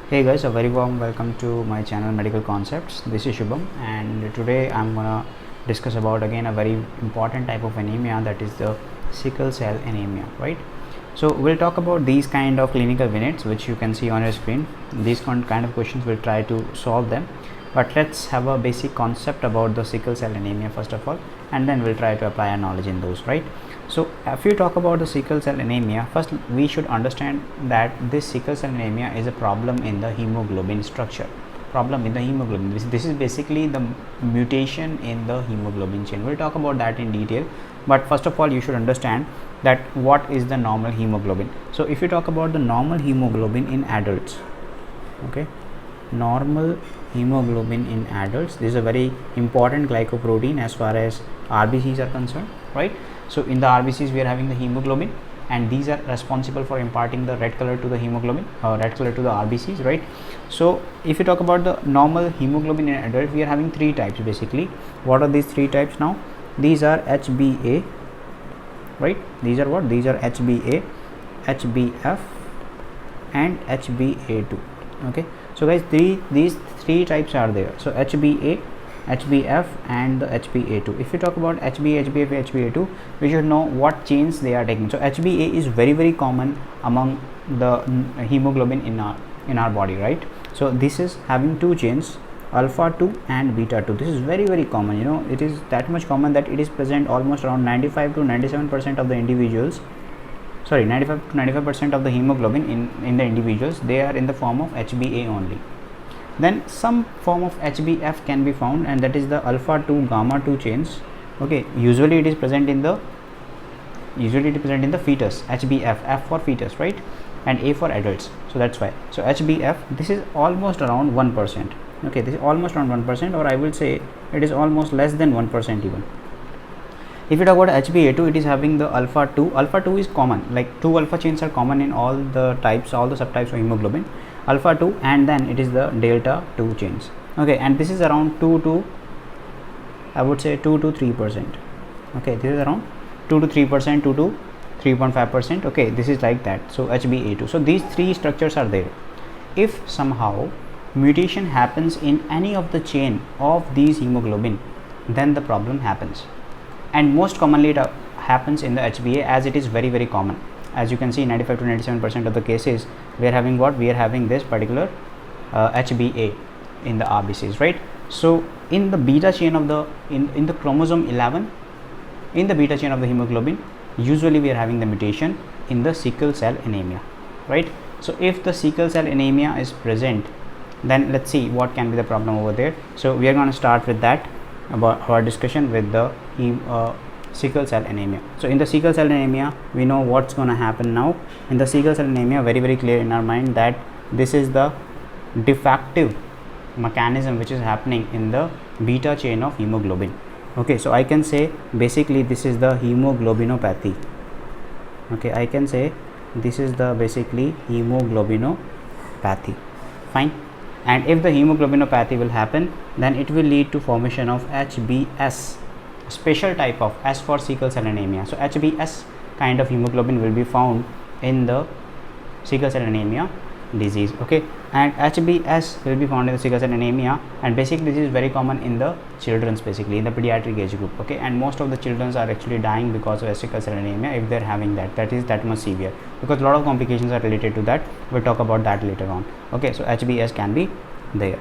Hey guys, a very warm welcome to my channel Medical Concepts. This is Shubham and today I'm gonna discuss about again a very important type of anemia, that is the sickle cell anemia, right? So we'll talk about these kind of clinical vignettes which you can see on your screen. These kind of questions we'll try to solve them, but let's have a basic concept about the sickle cell anemia first of all, and then we'll try to apply our knowledge in those, right? So if you talk about the sickle cell anemia, first we should understand that this sickle cell anemia is a problem in the hemoglobin structure. This is basically the mutation in the hemoglobin chain. We'll talk about that in detail, but first of all you should understand that what is the normal hemoglobin. So if you talk about the normal hemoglobin in adults, okay, normal hemoglobin in adults, this is a very important glycoprotein as far as RBCs are concerned, right? So in the RBCs we are having the hemoglobin, and these are responsible for imparting the red color to the hemoglobin or red color to the RBCs, right? So if you talk about the normal hemoglobin in adult, we are having three types basically. What are these three types now? These are HbA, right? These are what? These are HbA, HbF and HbA2. Okay, so guys, these three types are there. So HbA, HbF and the HbA2. If you talk about HbA, HbF, HbA2, we should know what chains they are taking. So HbA is very common among the hemoglobin in our body, right? So this is having two chains, alpha 2 and beta 2. This is very common. You know, it is that much common that it is present almost around 95 to 97% of the individuals. 95 to 95% of the hemoglobin in the individuals, they are in the form of HbA only. Then some form of HbF can be found, and that is the alpha 2 gamma 2 chains. Okay, usually it is present in the fetus. HbF, F for fetus, right, and A for adults. So that's why. So HbF, this is almost around 1%. Okay, this is almost around 1%, or I will say it is almost less than 1% even. If you talk about HbA2, it is having the alpha 2. Alpha 2 is common, like two alpha chains are common in all the types, all the subtypes of hemoglobin. Alpha 2, and then it is the delta 2 chains. Okay, and this is around 2 to 3%. Okay, this is around 2 to 3%, 2 to 3.5%. okay, this is like that. So HbA2. So these three structures are there. If somehow mutation happens in any of the chain of these hemoglobin, then the problem happens, and most commonly it happens in the HbA, as it is very common. As you can see, 95 to 97% of the cases we are having what? We are having this particular HbA in the RBCs, right? So in the beta chain of the in the chromosome 11, in the beta chain of the hemoglobin, usually we are having the mutation in the sickle cell anemia, right? So if the sickle cell anemia is present, then let's see what can be the problem over there. So we are going to start with that, about our discussion with the sickle cell anemia. So in the sickle cell anemia, we know what's going to happen now. In the sickle cell anemia, very clear in our mind that this is the defective mechanism which is happening in the beta chain of hemoglobin. Okay, so I can say basically this is the hemoglobinopathy. Okay, I can say this is the basically hemoglobinopathy. Fine. And if the hemoglobinopathy will happen, then it will lead to formation of HbS, special type of S for sickle cell anemia. So HbS kind of hemoglobin will be found in the sickle cell anemia disease. Okay, and HbS will be found in the sickle cell anemia, and basically this is very common in the children's, basically in the pediatric age group. Okay, and most of the children are actually dying because of sickle cell anemia if they're having that is that much severe, because a lot of complications are related to that. We'll talk about that later on. Okay, so HbS can be there.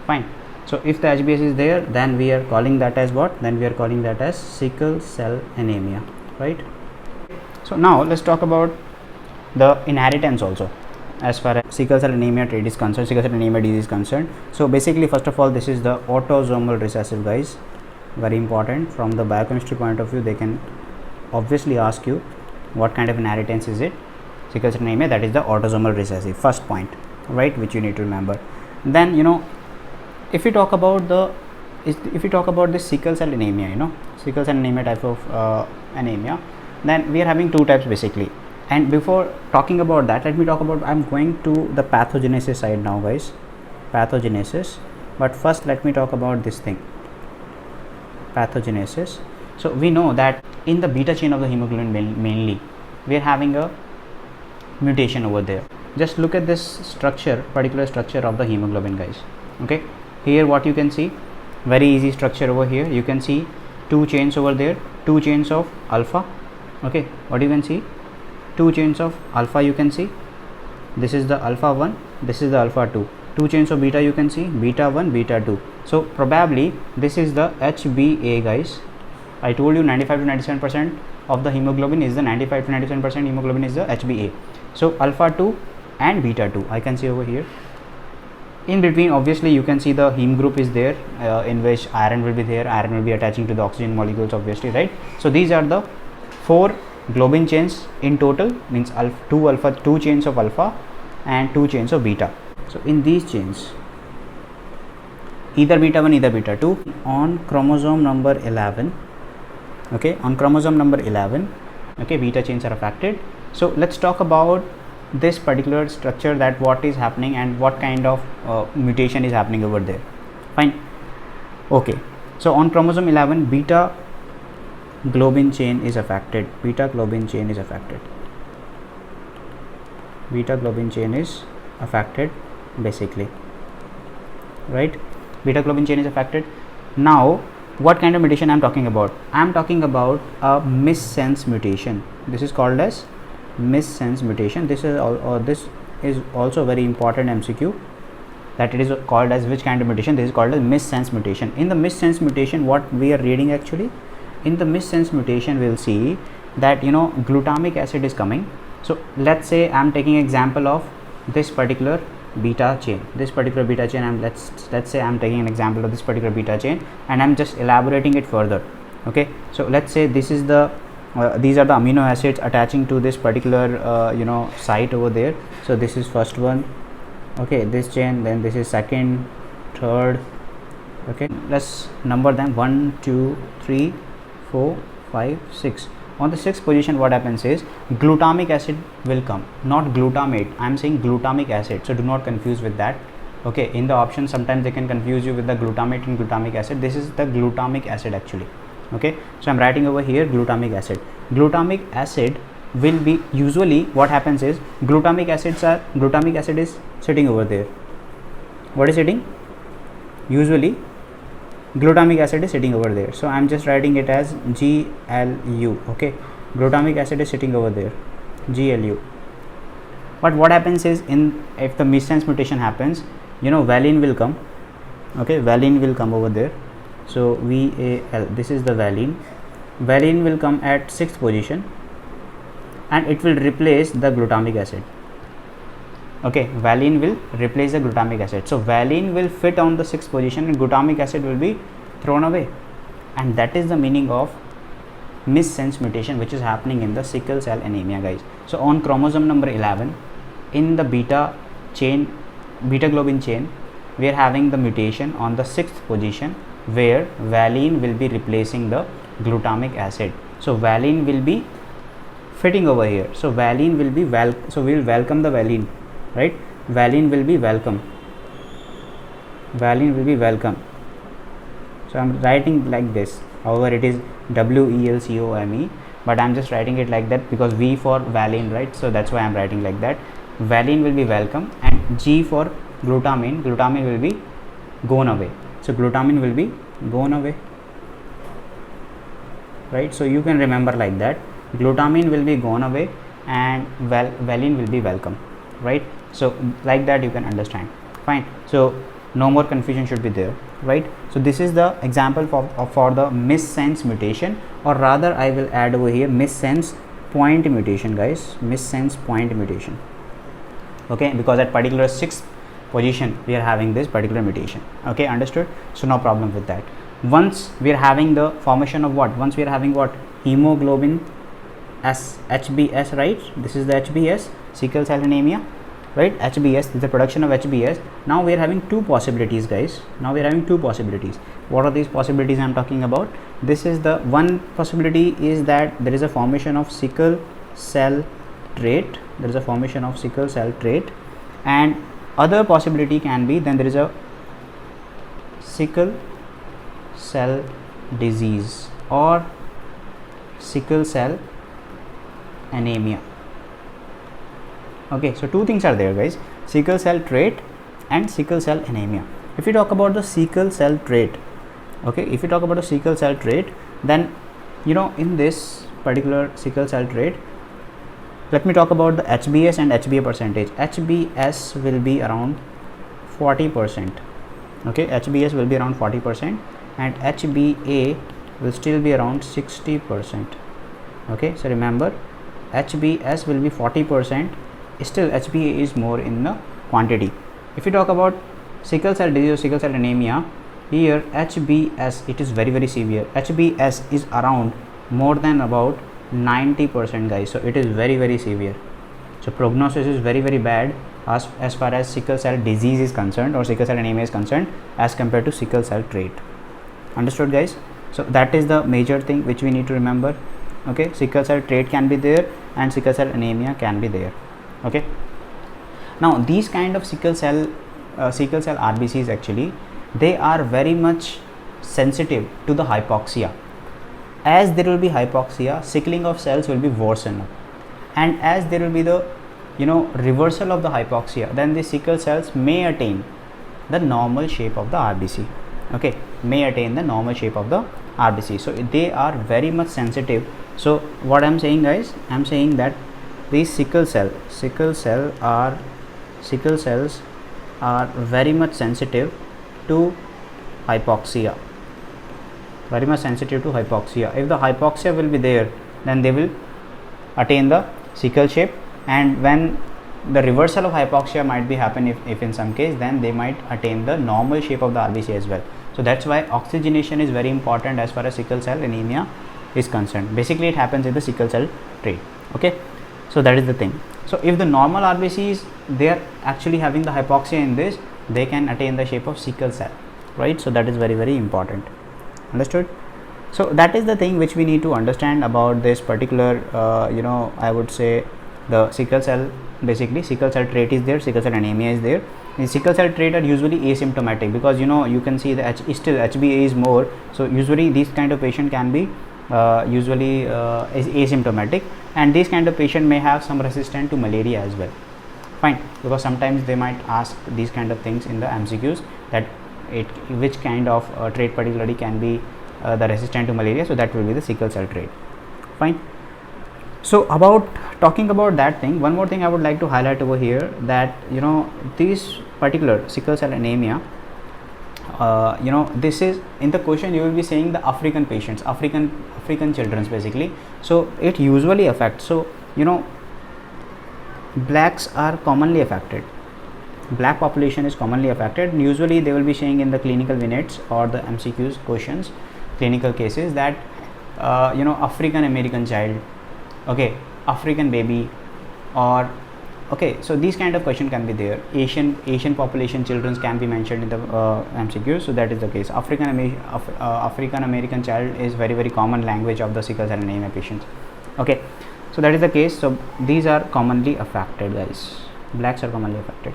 Fine. So if the HbS is there, then we are calling that as what? Then we are calling that as sickle cell anemia, right? So now let's talk about the inheritance also, as far as sickle cell anemia trait is concerned, sickle cell anemia disease is concerned. So basically, first of all, this is the autosomal recessive, guys. Very important. From the biochemistry point of view, they can obviously ask you what kind of inheritance is it. Sickle cell anemia, that is the autosomal recessive. First point, right, which you need to remember. Then, you know, if you talk about this sickle cell anemia, sickle cell anemia type of anemia, then we are having two types basically. And before talking about that, let me talk about, I'm going to the pathogenesis side now, guys, pathogenesis. But first let me talk about this thing, pathogenesis. So we know that in the beta chain of the hemoglobin mainly we are having a mutation over there. just look at this structure, particular structure of the hemoglobin, guys. Okay, here what you can see, very easy structure over here. You can see two chains over there, two chains of alpha. Okay, what you can see, two chains of alpha. You can see this is the alpha 1, this is the alpha 2. Two chains of beta, you can see beta 1, beta 2. So probably this is the HbA, guys. I told you 95 to 97% of the hemoglobin is the 95 to 97% hemoglobin is the HbA. So alpha 2 and beta 2 I can see over here. In between, obviously you can see the heme group is there, in which iron will be there. Iron will be attaching to the oxygen molecules, obviously, right? So these are the 4 globin chains in total, means two chains of alpha and 2 chains of beta. So in these chains, either beta 1, either beta 2, on chromosome number 11, okay, on chromosome number 11, okay, beta chains are affected. So let's talk about this particular structure, that what is happening and what kind of mutation is happening over there. Fine. Okay, so on chromosome 11, beta globin chain is affected. Beta globin chain is affected. Beta globin chain is affected, basically, right? Beta globin chain is affected. Now what kind of mutation I am talking about? I am talking about a missense mutation. This is called as missense mutation. This is also very important MCQ, that it is called as which kind of mutation. This is called as missense mutation. In the missense mutation, what we are reading actually, in the missense mutation we'll see that glutamic acid is coming. So let's say I'm taking example of this particular beta chain, and let's say I'm taking an example of this particular beta chain, and I'm just elaborating it further. Okay, so let's say this is the these are the amino acids attaching to this particular site over there. So this is first one, okay, this chain, then this is second, third. Okay, let's number them: 1 2 3 4 5 6. On the 6th position, what happens is glutamic acid will come, not glutamate. I am saying glutamic acid, so do not confuse with that. Okay, in the options sometimes they can confuse you with the glutamate and glutamic acid. This is the glutamic acid actually. Okay, so I'm writing over here glutamic acid. Glutamic acid will be, usually what happens is glutamic acid is sitting over there. What is sitting? Usually glutamic acid is sitting over there, so I'm just writing it as GLU. Okay, glutamic acid is sitting over there, GLU. But what happens is, if the missense mutation happens, valine will come. Okay, valine will come over there. So VAL, this is the valine. Valine will come at 6th position, and it will replace the glutamic acid. Okay, valine will replace the glutamic acid. So valine will fit on the 6th position and glutamic acid will be thrown away, and that is the meaning of missense mutation which is happening in the sickle cell anemia, guys. So on chromosome number 11, in the beta globin chain, we are having the mutation on the 6th position, where valine will be replacing the glutamic acid. So valine will be fitting over here. So valine will be so we will welcome the valine, right? Valine will be welcome. Valine will be welcome. So I'm writing like this. However, it is WELCOME, but I'm just writing it like that because V for valine, right? So that's why I'm writing like that. Valine will be welcome, and G for glutamine. Glutamine will be gone away. So glutamine will be gone away, right? So you can remember like that. Glutamine will be gone away, and valine will be welcome, right? So like that you can understand. Fine. So no more confusion should be there, right? So this is the example for the missense mutation, or rather I will add over here missense point mutation, guys. Missense point mutation. Okay, because at particular 6th position we are having this particular mutation. Okay, understood? So no problem with that. Once we are having the formation of what? Once we are having what? Hemoglobin HbS, right? This is the HbS, sickle cell anemia, right? HbS is the production of HbS. Now we are having two possibilities, guys. Now we are having two possibilities. What are these possibilities I am talking about? This is the one possibility, is that there is a formation of sickle cell trait. There is a formation of sickle cell trait, and other possibility can be, then there is a sickle cell disease or sickle cell anemia. Okay, so two things are there, guys: sickle cell trait and sickle cell anemia. If you talk about the sickle cell trait, okay, if you talk about the sickle cell trait, then in this particular sickle cell trait, let me talk about the HbS and HbA percentage. HbS will be around 40%. Okay, HbS will be around 40% and HbA will still be around 60%. Okay, so remember, HbS will be 40%, still HbA is more in the quantity. If you talk about sickle cell disease or sickle cell anemia, here HbS, it is very severe. HbS is around more than about 90%, guys. So it is very severe. So prognosis is very bad as far as sickle cell disease is concerned or sickle cell anemia is concerned, as compared to sickle cell trait. Understood, guys? So that is the major thing which we need to remember. Okay, sickle cell trait can be there and sickle cell anemia can be there. Okay, now these kind of sickle cell RBCs, actually they are very much sensitive to the hypoxia. As there will be hypoxia, sickling of cells will be worsened, and as there will be the reversal of the hypoxia, then the sickle cells may attain the normal shape of the RBC. Okay, may attain the normal shape of the RBC. So they are very much sensitive. So what I'm saying, guys, I'm saying that these sickle cells are very much sensitive to hypoxia. Very much sensitive to hypoxia. If the hypoxia will be there, then they will attain the sickle shape, and when the reversal of hypoxia might be happen, if in some case, then they might attain the normal shape of the RBC as well. So that's why oxygenation is very important as far as sickle cell anemia is concerned. Basically it happens in the sickle cell trait. Okay, so that is the thing. So if the normal RBCs, they are actually having the hypoxia in this, they can attain the shape of sickle cell, right? So that is very important. Understood? So that is the thing which we need to understand about this particular I would say the sickle cell. Basically sickle cell trait is there, sickle cell anemia is there. In sickle cell trait are usually asymptomatic, because you can see the still HbA is more, so usually these kind of patient can be usually is asymptomatic, and this kind of patient may have some resistance to malaria as well. Fine, because sometimes they might ask these kind of things in the MCQs, that which kind of trait particularly can be the resistant to malaria. So that will be the sickle cell trait. Fine. So about talking about that thing, one more thing I would like to highlight over here, that this particular sickle cell anemia, this is in the question you will be saying the African patients, African children basically. So it usually affects, so blacks are commonly affected, black population is commonly affected, and usually they will be saying in the clinical vignettes or the MCQs questions, clinical cases, that African American child, okay, African baby, or okay, so these kind of question can be there. Asian population children can be mentioned in the MCQ. So that is the case. African American child is very common language of the sickle cell anemia patients. Okay, so that is the case. So these are commonly affected, guys. Blacks are commonly affected.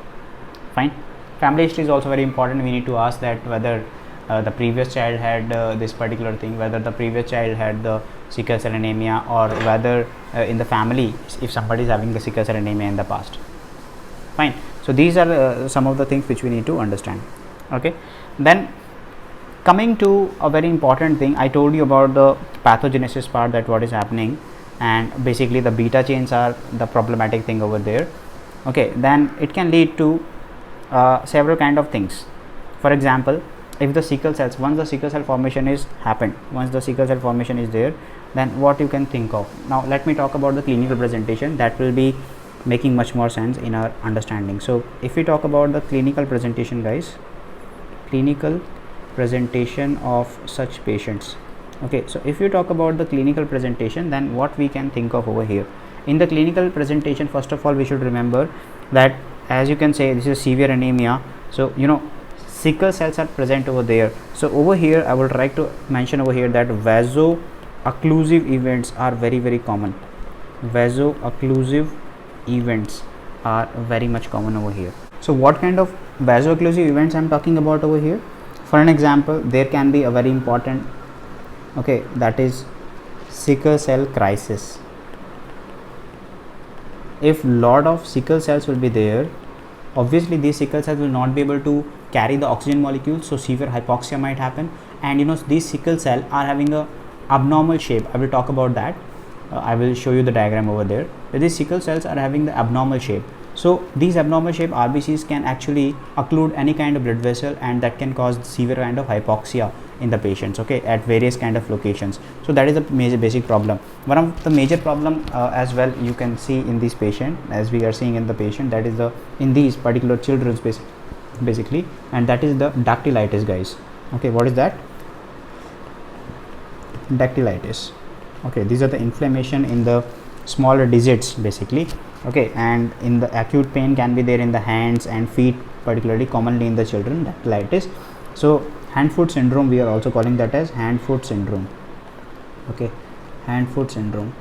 Fine. Family history is also very important. We need to ask that whether the previous child had this particular thing, whether the previous child had the sickle cell anemia, or whether in the family if somebody is having the sickle cell anemia in the past. Fine. So these are some of the things which we need to understand. Okay, then coming to a very important thing, I told you about the pathogenesis part, that what is happening, and basically the beta chains are the problematic thing over there. Okay, then it can lead to several kind of things. For example, if the sickle cells, once the sickle cell formation is happened, once the sickle cell formation is there, then what you can think of. Now let me talk about the clinical presentation, that will be making much more sense in our understanding. So if we talk about the clinical presentation, guys, clinical presentation of such patients. Okay, so if you talk about the clinical presentation, then what we can think of over here. In the clinical presentation, first of all, we should remember that, as you can say, this is severe anemia. So sickle cells are present over there. So over here I would like to mention over here that vaso-occlusive events are very common. Vaso-occlusive events are very much common over here. So what kind of vaso-occlusive events I'm talking about over here? For an example, there can be a very important, okay, that is sickle cell crisis. if lot of sickle cells will be there, obviously these sickle cells will not be able to carry the oxygen molecules, so severe hypoxia might happen. And these sickle cell are having a abnormal shape. I will talk about that. I will show you the diagram over there. These sickle cells are having the abnormal shape. So these abnormal shape RBCs can actually occlude any kind of blood vessel, and that can cause severe kind of hypoxia in the patients, okay, at various kind of locations. So that is a major basic problem. One of the major problem as well you can see in this patient, as we are seeing in the patient, that is the in these particular children's basically, and that is the dactylitis, guys. Okay, what is that? Dactylitis. Okay, these are the inflammation in the smaller digits basically. Okay, and in the acute pain can be there in the hands and feet, particularly commonly in the children, dactylitis. So hand-foot syndrome, we are also calling that as hand-foot syndrome. Okay, hand-foot syndrome,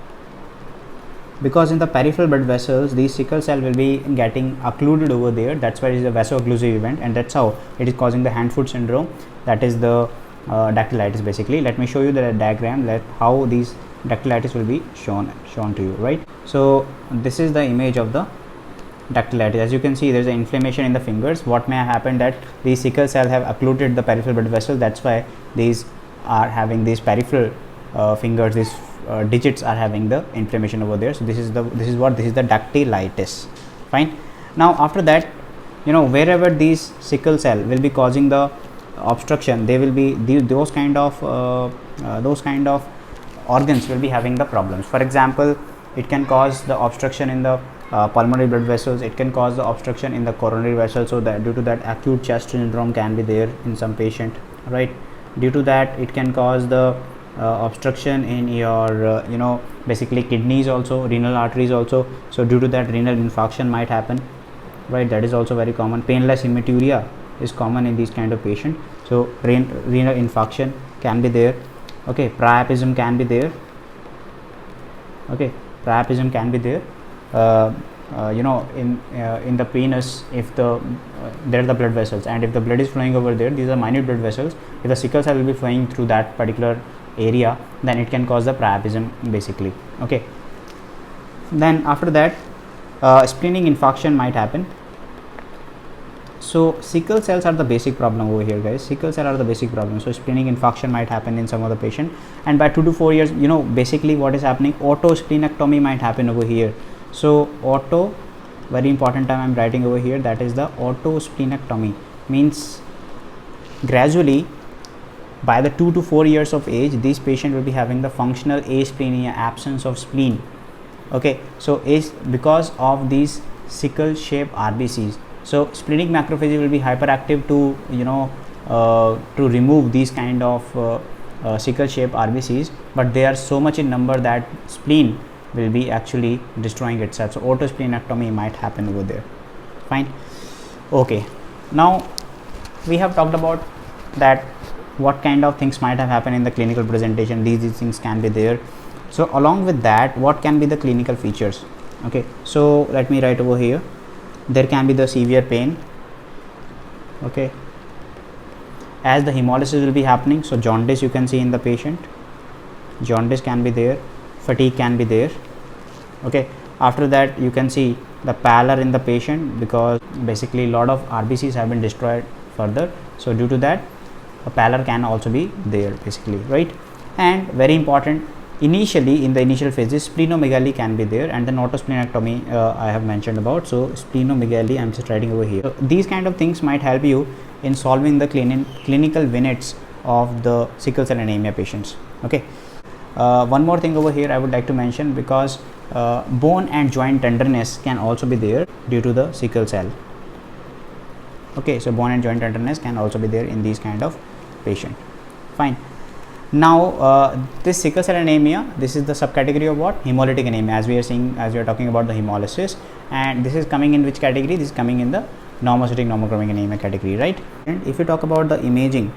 because in the peripheral blood vessels these sickle cell will be getting occluded over there. That's why it is a vaso-occlusive event, and that's how it is causing the hand-foot syndrome. That is the dactylitis basically. Let me show you the diagram, that how these dactylitis will be shown to you, right? So this is the image of the dactylitis. As you can see, there is an inflammation in the fingers. What may have happened, that these sickle cells have occluded the peripheral blood vessel. That's why these are having these peripheral fingers, these digits are having the inflammation over there. So this is the dactylitis. Fine. Now after that, wherever these sickle cell will be causing the obstruction, they will be those kind of organs will be having the problems. For example, it can cause the obstruction in the pulmonary blood vessels. It can cause the obstruction in the coronary vessels. So that due to that, acute chest syndrome can be there in some patient, right? Due to that, it can cause the obstruction in your basically kidneys also, renal arteries also. So due to that, renal infarction might happen, right? That is also very common. Painless hematuria is common in these kind of patient. So renal infarction can be there. Okay, priapism can be there. Okay, priapism can be there. In the penis, if there are the blood vessels, and if the blood is flowing over there, these are minute blood vessels. If the sickle cell will be flowing through that particular area, then it can cause the priapism basically. Okay, then after that, splenic infarction might happen. So sickle cells are the basic problem over here, guys. Sickle cell are the basic problem. So splenic infarction might happen in some of the patient, and by 2 to 4 years, basically what is happening, autosplenectomy might happen over here. So auto, very important term I'm writing over here, that is the autosplenectomy. Means gradually by the 2 to 4 years of age, this patient will be having the functional asplenia, absence of spleen. Okay, so is because of these sickle shape RBCs. So splenic macrophages will be hyperactive to to remove these kind of sickle shape RBCs, but they are so much in number that spleen will be actually destroying itself. So autosplenectomy might happen over there. Fine. Okay, now we have talked about that what kind of things might have happened in the clinical presentation. These things can be there. So along with that, what can be the clinical features? Okay, so let me write over here. There can be the severe pain. Okay, as the hemolysis will be happening, so jaundice you can see in the patient. Jaundice can be there. Fatigue can be there. Okay, after that you can see the pallor in the patient, because basically a lot of RBCs have been destroyed further. So due to that, a pallor can also be there basically, right? And very important, initially in the initial phases, splenomegaly can be there, and then autosplenectomy I have mentioned about. So splenomegaly I'm just writing over here. So these kind of things might help you in solving the clinical vignettes of the sickle cell anemia patients. Okay, one more thing over here I would like to mention, because bone and joint tenderness can also be there due to the sickle cell. Okay, so bone and joint tenderness can also be there in these kind of patient. Fine. Now this sickle cell anemia, this is the subcategory of what? Hemolytic anemia, as we are talking about the hemolysis. And this is coming in which category? This is coming in the normocytic normochromic anemia category, right? And if you talk about the imaging,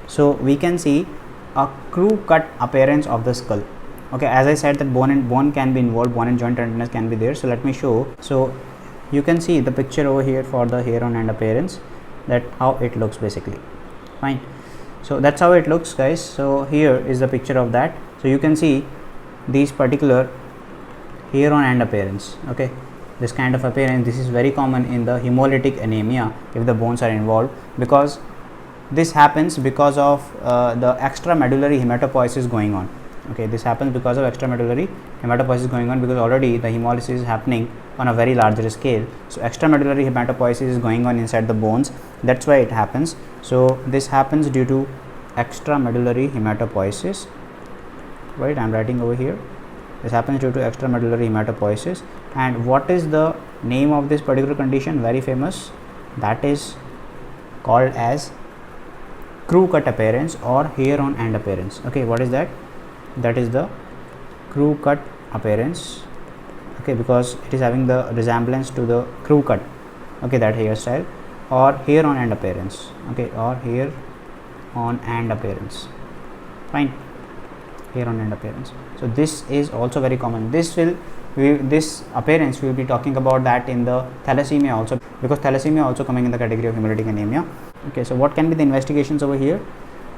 so we can see a crew cut appearance of the skull. Okay, as I said that bone can be involved, bone and joint tenderness can be there. So let me show. So you can see the picture over here for the hair on hand appearance, that how it looks basically. Fine. So that's how it looks, guys. So here is the picture of that. So you can see these particular hair on hand appearance. Okay, this kind of appearance, this is very common in the hemolytic anemia if the bones are involved, because this happens because of the extramedullary hematopoiesis going on. Okay, this happens because of extramedullary hematopoiesis going on, because already the hemolysis is happening on a very larger scale. So extramedullary hematopoiesis is going on inside the bones, that's why it happens. So this happens due to extramedullary hematopoiesis, right? I'm writing over here, this happens due to extramedullary hematopoiesis. And what is the name of this particular condition? Very famous, that is called as crew cut appearance or hair on hand appearance. Okay, what is that? That is the crew cut appearance. Okay, because it is having the resemblance to the crew cut, okay, that hairstyle, or hair on hand appearance. Okay, or hair on hand appearance, fine, hair on hand appearance. So this is also very common. This appearance we will be talking about that in the thalassemia also, because thalassemia also coming in the category of hemolytic anemia. Okay, so what can be the investigations over here?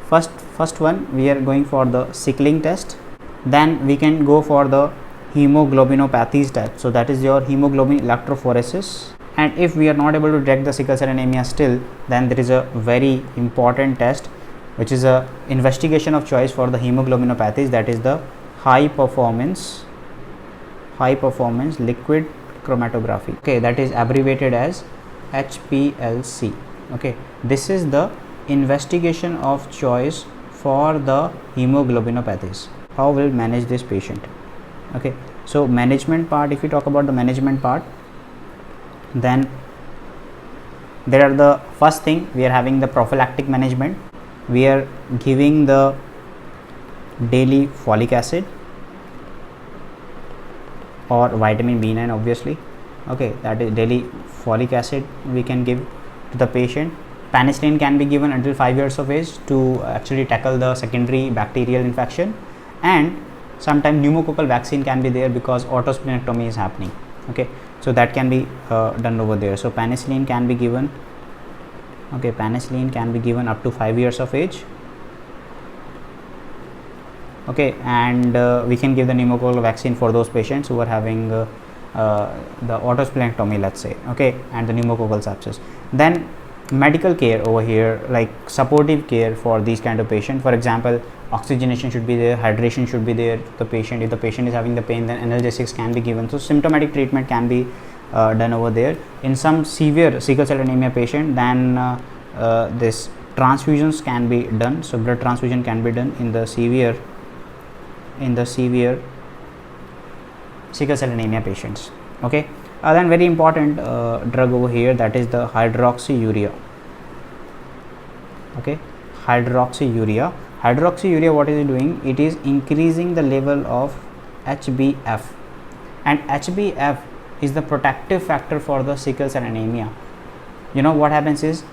First one, we are going for the sickling test. Then we can go for the hemoglobinopathies test. So that is your hemoglobin electrophoresis. And if we are not able to detect the sickle cell anemia still, then there is a very important test which is a investigation of choice for the hemoglobinopathies, that is the high performance liquid chromatography. Okay, that is abbreviated as HPLC. Okay, this is the investigation of choice for the hemoglobinopathies. How will manage this patient? Okay, so management part, if you talk about the management part, then there are the first thing, we are having the prophylactic management. We are giving the daily folic acid or vitamin B9 obviously. Okay, that is daily folic acid we can give to the patient. Penicillin can be given until 5 years of age to actually tackle the secondary bacterial infection, and sometimes pneumococcal vaccine can be there because autosplenectomy is happening. Okay, so that can be done over there. So penicillin can be given. Okay, penicillin can be given up to 5 years of age. Okay, and we can give the pneumococcal vaccine for those patients who are having the autosplenectomy, let's say. Okay, and the pneumococcal sepsis. Then medical care over here, like supportive care for these kind of patients. For example, oxygenation should be there, hydration should be there to the patient. If the patient is having the pain, then analgesics can be given. So symptomatic treatment can be done over there. In some severe sickle cell anemia patient, then this transfusions can be done. So blood transfusion can be done in the severe sickle cell anemia patients. Okay, then very important drug over here, that is the hydroxyurea. Okay, hydroxyurea, what is it doing? It is increasing the level of HbF, and HbF is the protective factor for the sickle cell anemia. You know what happens is,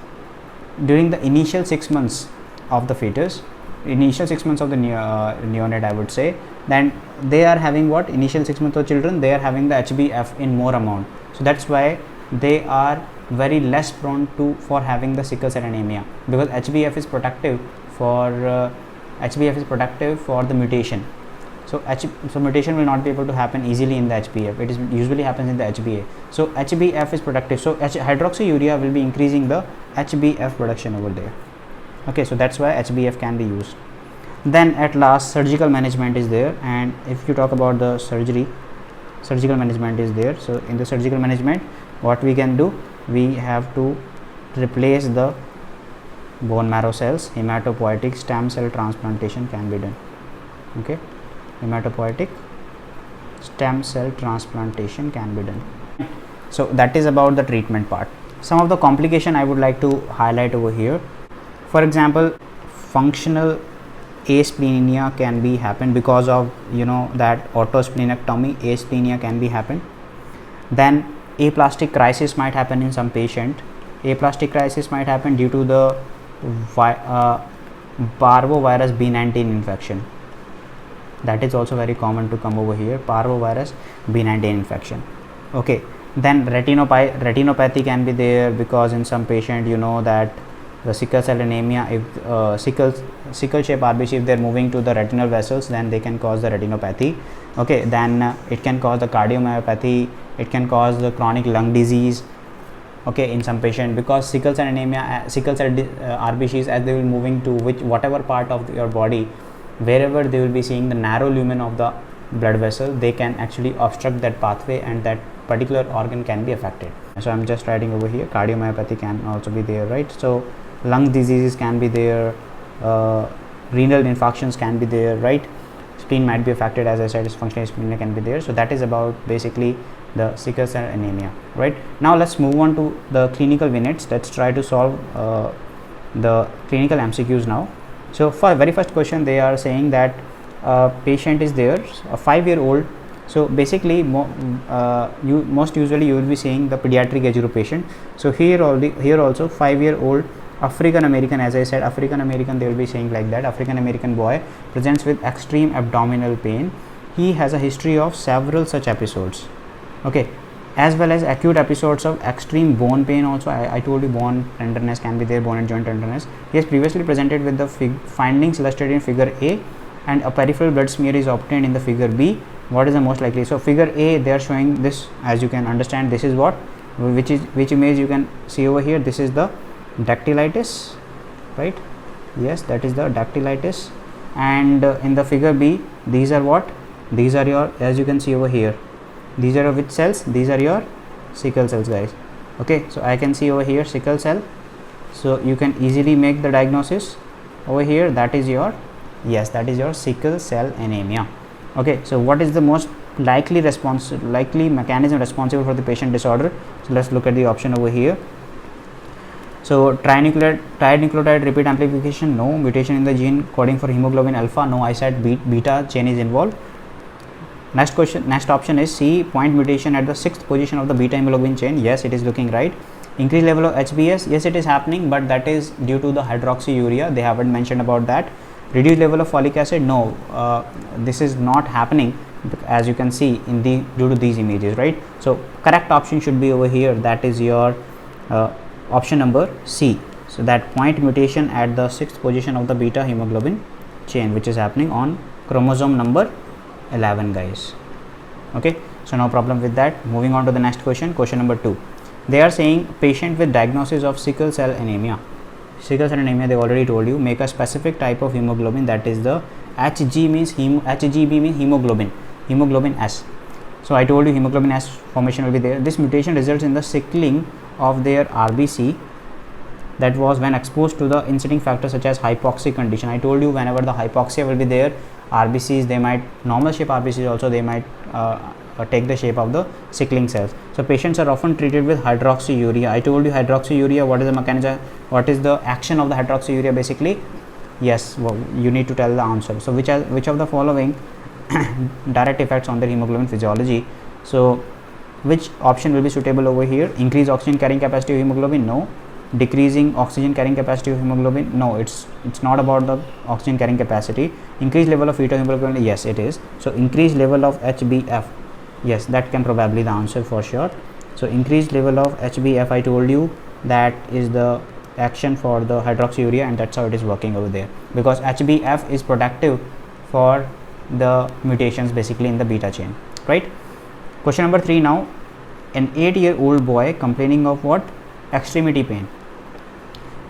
during the initial 6 months of the fetus, initial 6 months of the neonate, I would say, then they are having what? Initial 6 months of children, they are having the HbF in more amount. So that's why they are very less prone for having the sickle cell anemia, because HbF is protective for the mutation. So mutation will not be able to happen easily in the HbF. It is usually happens in the HbA. So HbF is protective. So hydroxyurea will be increasing the HbF production over there. Okay, so that's why HbF can be used. Then at last, surgical management is there, and if you talk about the surgical management is there. So in the surgical management, what we can do, we have to replace the bone marrow cells. Hematopoietic stem cell transplantation can be done. Okay, hematopoietic stem cell transplantation can be done. So that is about the treatment part. Some of the complication I would like to highlight over here. For example, functional asplenia can be happen because of that autosplenectomy. Asplenia can be happen. Then aplastic crisis might happen in some patient. Aplastic crisis might happen due to the parvovirus B19 infection. That is also very common to come over here, parvovirus B19 infection. Okay, then retinopathy can be there because in some patient that the sickle cell anemia, if sickle shape RBC, if they are moving to the retinal vessels, then they can cause the retinopathy. Okay, then it can cause the cardiomyopathy, it can cause the chronic lung disease. Okay, in some patient, because sickle cell anemia, sickle cell RBCs, as they will moving to whatever part of your body, wherever they will be seeing the narrow lumen of the blood vessel, they can actually obstruct that pathway and that particular organ can be affected. So I'm just writing over here, cardiomyopathy can also be there, right? So lung diseases can be there, renal infarctions can be there, right? Spleen might be affected, as I said, functional ischemia can be there. So that is about basically the sickle cell anemia, right? Now let's move on to the clinical vignettes. Let's try to solve the clinical MCQs now. So for very first question, they are saying that patient is there, a 5-year-old. So basically most usually you will be saying the pediatric age group patient. So here also 5-year-old African American, as I said, African American, they will be saying like that. African American boy presents with extreme abdominal pain. He has a history of several such episodes, okay, as well as acute episodes of extreme bone pain also. I told you bone tenderness can be there, bone and joint tenderness. He has previously presented with the findings illustrated in figure A, and a peripheral blood smear is obtained in the figure B. What is the most likely? So figure A, they are showing this, as you can understand, this is what, which image you can see over here. This is the dactylitis, right? Yes, that is the dactylitis. And in the figure B, these are what? These are your, as you can see over here, these are which cells? These are your sickle cells, guys. Okay, so I can see over here sickle cell, so you can easily make the diagnosis over here. That is your, yes, that is your sickle cell anemia. Okay, so what is the most likely mechanism responsible for the patient disorder? So let's look at the option over here. So trinucleotide repeat amplification, no. Mutation in the gene coding for hemoglobin alpha, no. I said beta chain is involved. Next option is C, point mutation at the 6th position of the beta hemoglobin chain. Yes, it is looking right. Increased level of HbS, yes, it is happening, but that is due to the hydroxyurea. They haven't mentioned about that. Reduced level of folic acid, no, this is not happening, as you can see in due to these images, right? So correct option should be over here, that is your option number C. So that point mutation at the 6th position of the beta hemoglobin chain, which is happening on chromosome number 11, guys. Okay, so no problem with that. Moving on to the next question, question number 2. They are saying patient with diagnosis of sickle cell anemia. Sickle cell anemia, they already told you, make a specific type of hemoglobin, that is the HG means HGB means hemoglobin S. So I told you hemoglobin S formation will be there. This mutation results in the sickling of their RBC, that was when exposed to the inciting factor such as hypoxic condition. I told you whenever the hypoxia will be there, RBCs, they might, normal shape RBCs also, they might take the shape of the sickling cells. So patients are often treated with hydroxyurea. I told you hydroxyurea, what is the mechanism, what is the action of the hydroxyurea basically? Yes, well, you need to tell the answer. So which of the following direct effects on the hemoglobin physiology? So which option will be suitable over here? Increase oxygen carrying capacity of hemoglobin, no. Decreasing oxygen carrying capacity of hemoglobin, no, it's not about the oxygen carrying capacity. Increased level of fetal hemoglobin, yes, it is. So increased level of HbF, yes, that can probably the answer for sure. So increased level of HbF, I told you that is the action for the hydroxyurea, and that's how it is working over there, because HbF is protective for the mutations basically in the beta chain, right? Question number 3 now. An 8-year-old boy complaining of what? Extremity pain.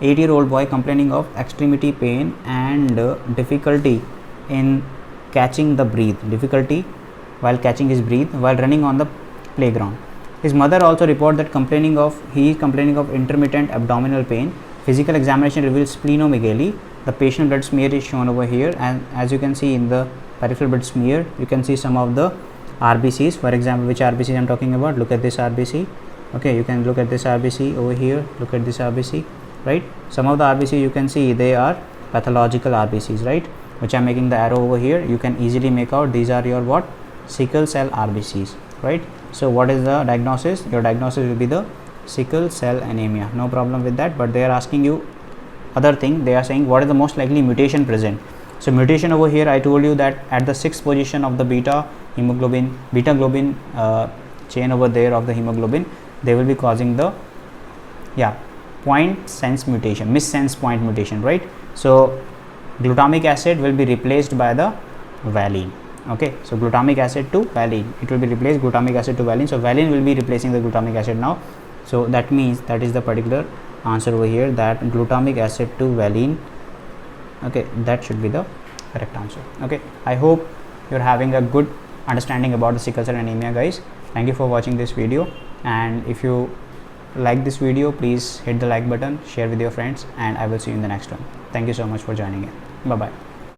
8-year-old boy complaining of extremity pain and difficulty in catching the breath, difficulty while catching his breath while running on the playground. His mother also report that he is complaining of intermittent abdominal pain. Physical examination reveals splenomegaly. The patient blood smear is shown over here, and as you can see in the peripheral blood smear, you can see some of the RBCs. For example, which RBC I am talking about? Look at this RBC. Okay, you can look at this RBC over here. Look at this RBC, right? Some of the RBC you can see they are pathological RBCs, right? Which I am making the arrow over here. You can easily make out these are your what? Sickle cell RBCs, right? So what is the diagnosis? Your diagnosis will be the sickle cell anemia. No problem with that. But they are asking you other thing. They are saying what is the most likely mutation present. So mutation over here, I told you that at the 6th position of the beta globin chain over there of the hemoglobin, they will be causing the point sense mutation, missense point mutation, right? So glutamic acid will be replaced by the valine. Okay, so glutamic acid to valine, it will be replaced, glutamic acid to valine. So valine will be replacing the glutamic acid now. So that means that is the particular answer over here, that glutamic acid to valine. Okay, that should be the correct answer. Okay, I hope you're having a good understanding about the sickle cell anemia, guys. Thank you for watching this video, and if you like this video, please hit the like button, share with your friends, and I will see you in the next one. Thank you so much for joining in. Bye bye.